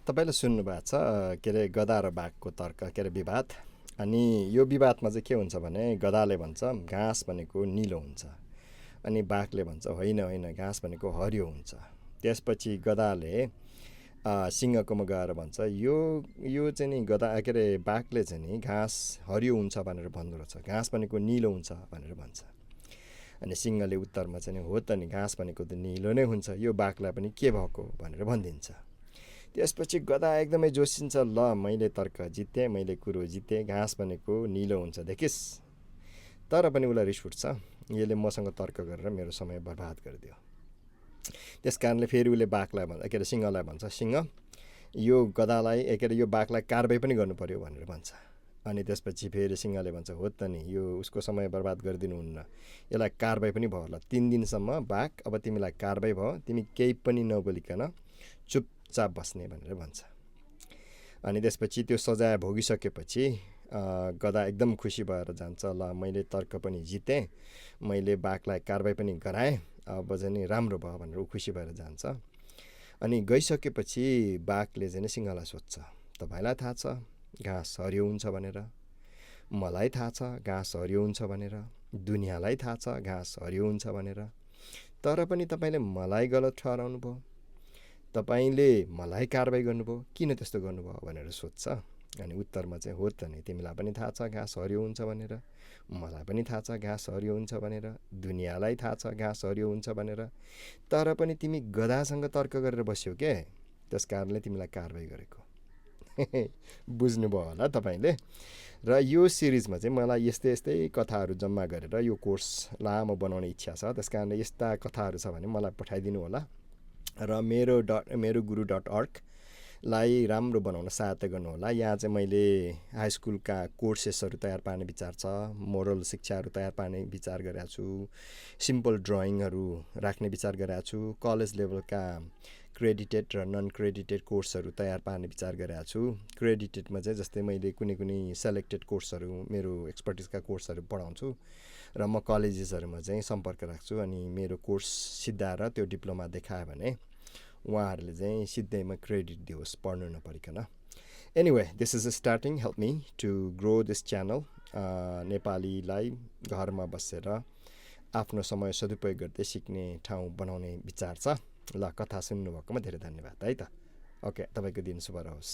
तपाईँले सुन्नुभएको छ के अरे गधा र बाघको तर्क के अरे विवाद। अनि यो विवादमा चाहिँ के हुन्छ भने गधाले भन्छ घाँस भनेको निलो हुन्छ, अनि बाघले भन्छ होइन होइन घाँस भनेको हरियो हुन्छ। त्यसपछि गधाले सिंहकोमा गएर भन्छ यो यो चाहिँ नि गधा के अरे बाघले चाहिँ नि घाँस हरियो हुन्छ भनेर भन्दो रहेछ, घाँस भनेको निलो हुन्छ भनेर भन्छ। अनि सिंहले उत्तरमा चाहिँ नि हो त नि घाँस भनेको त निलो नै हुन्छ, यो बाघलाई पनि के भएको भनेर भनिदिन्छ। त्यसपछि गधा एकदमै जोसिन्छ, ल मैले तर्क जितेँ, मैले कुरो जितेँ, घाँस भनेको निलो हुन्छ देखिस्। तर पनि उसलाई रिस उठ्छ, यसले मसँग तर्क गरेर मेरो समय बर्बाद गरिदियो। त्यस कारणले फेरि उसले बाघलाई भन्छ के अरे सिंहलाई भन्छ, सिंह यो गधालाई के अरे यो बाघलाई कारबाही पनि गर्नु पर्यो भनेर भन्छ। अनि त्यसपछि फेरि सिंहले भन्छ हो त नि यो उसको समय बर्बाद गरिदिनुहुन्न, यसलाई कारबाही पनि भयो होला, 3 दिनसम्म बाघ अब तिमीलाई कारबाही भयो, तिमी केही पनि नबोलिकन चुपचाप बस्ने भनेर भन्छ। अनि त्यसपछि त्यो सजाय भोगिसकेपछि गधा एकदम खुसी भएर जान्छ, ल मैले तर्क पनि जितेँ, मैले बाघलाई कारबाही पनि गराएँ, अब चाहिँ नि राम्रो भयो भनेर ऊ खुसी भएर जान्छ। अनि गइसकेपछि बाघले चाहिँ नि सिंहलाई सोध्छ, तपाईँलाई थाहा छ घाँस हरियो हुन्छ भनेर, मलाई थाहा छ घाँस हरियो हुन्छ भनेर, दुनियाँलाई थाहा छ घाँस हरियो हुन्छ भनेर, तर पनि तपाईँले मलाई गलत ठहराउनु भयो, तपाईँले मलाई कारबाही गर्नुभयो, किन त्यस्तो गर्नुभयो भनेर सोध्छ। अनि उत्तरमा चाहिँ हो त नि तिमीलाई पनि थाहा छ घाँस हरियो हुन्छ भनेर, मलाई पनि थाहा छ घाँस हरियो हुन्छ भनेर, दुनियाँलाई थाहा छ घाँस हरियो हुन्छ भनेर, तर पनि तिमी गधासँग तर्क गरेर बस्यौ के, त्यस कारणले तिमीलाई कारबाही गरेको। बुझ्नुभयो होला तपाईँले। र यो सिरिजमा चाहिँ मलाई यस्तै यस्तै कथाहरू जम्मा गरेर यो कोर्स लामो बनाउने इच्छा छ, त्यस कारणले यस्ता कथाहरू छ भने मलाई पठाइदिनु होला र मेरो guru.org लाई राम्रो बनाउन सहायता गर्नुहोला। यहाँ चाहिँ मैले हाई स्कुलका कोर्सेसहरू तयार पार्ने विचार छ, मोरल शिक्षाहरू तयार पार्ने विचार गरेको छु, सिम्पल ड्रइङहरू राख्ने विचार गरेको छु, कलेज लेभलका क्रेडिटेड र नन क्रेडिटेड कोर्सहरू तयार पार्ने विचार गरेको छु। क्रेडिटेडमा चाहिँ जस्तै मैले कुनै कुनै सेलेक्टेड कोर्सहरू मेरो एक्सपर्टिजका कोर्सहरू पढाउँछु र म कलेजेसहरूमा चाहिँ सम्पर्क राख्छु, अनि मेरो कोर्स सिद्धाएर त्यो डिप्लोमा देखायो भने उहाँहरूले चाहिँ सिधैमा क्रेडिट दियोस् पढ्नु नपरिकन। Anyway this is starting, help me to grow this channel. नेपालीलाई घरमा बसेर आफ्नो समय सदुपयोग गर्दै सिक्ने ठाउँ बनाउने विचार छ। ल कथा सुन्नुभएकोमा धेरै धन्यवाद है त। ओके, तपाईँको दिन शुभ रहोस्।